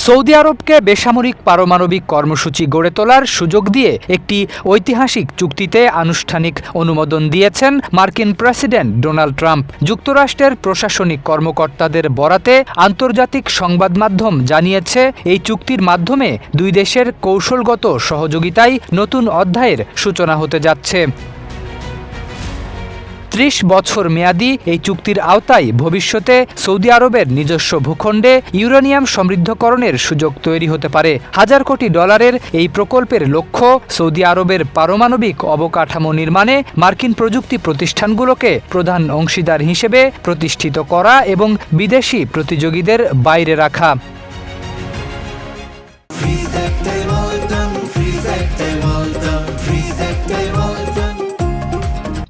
Saudi আরবকে বেসামরিক পারমাণবিক কর্মসূচি গড়ে তোলার সুযোগ দিয়ে একটি ঐতিহাসিক চুক্তিতে আনুষ্ঠানিক অনুমোদন দিয়েছেন মার্কিন প্রেসিডেন্ট ডোনাল্ড ট্রাম্প। যুক্তরাষ্ট্রের প্রশাসনিক কর্মকর্তাদের বরাতে আন্তর্জাতিক সংবাদ মাধ্যম জানিয়েছে, এই চুক্তির মাধ্যমে দুই দেশের কৌশলগত সহযোগিতায় নতুন অধ্যায়ের সূচনা হতে যাচ্ছে। ৩০ বছর মেয়াদী এই চুক্তির আওতায় ভবিষ্যতে সৌদি আরবের নিজস্ব ভূখণ্ডে ইউরেনিয়াম সমৃদ্ধকরণের সুযোগ তৈরি হতে পারে। হাজার কোটি ডলারের এই প্রকল্পের লক্ষ্য সৌদি আরবের পারমাণবিক অবকাঠামো নির্মাণে মার্কিন প্রযুক্তি প্রতিষ্ঠানগুলোকে প্রধান অংশীদার হিসেবে প্রতিষ্ঠিত করা এবং বিদেশি প্রতিযোগীদের বাইরে রাখা।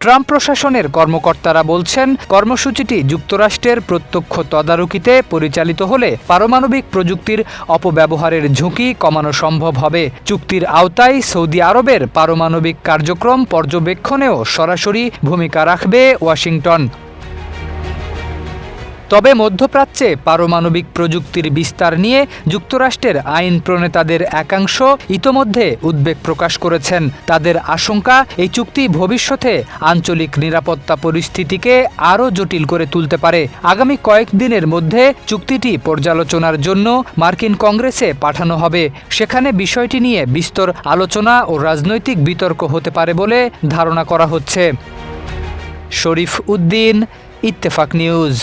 ট্রাম্প প্রশাসনের কর্মকর্তারা বলছেন, কর্মসূচিটি যুক্তরাষ্ট্রের প্রত্যক্ষ তদারকিতে পরিচালিত হলে পারমাণবিক প্রযুক্তির অপব্যবহারের ঝুঁকি কমানো সম্ভব হবে। চুক্তির আওতায় সৌদি আরবের পারমাণবিক কার্যক্রম পর্যবেক্ষণেও সরাসরি ভূমিকা রাখবে ওয়াশিংটন। তবে মধ্যপ্রাচ্যে পারমাণবিক প্রযুক্তির বিস্তার নিয়ে যুক্তরাষ্ট্রের আইন প্রণেতাদের একাংশ ইতোমধ্যে উদ্বেগ প্রকাশ করেছেন। তাদের আশঙ্কা, এই চুক্তি ভবিষ্যতে আঞ্চলিক নিরাপত্তা পরিস্থিতিকে আরও জটিল করে তুলতে পারে। আগামী কয়েকদিনের মধ্যে চুক্তিটি পর্যালোচনার জন্য মার্কিন কংগ্রেসে পাঠানো হবে। সেখানে বিষয়টি নিয়ে বিস্তর আলোচনা ও রাজনৈতিক বিতর্ক হতে পারে বলে ধারণা করা হচ্ছে। শরীফ উদ্দিন, ইত্তেফাক নিউজ।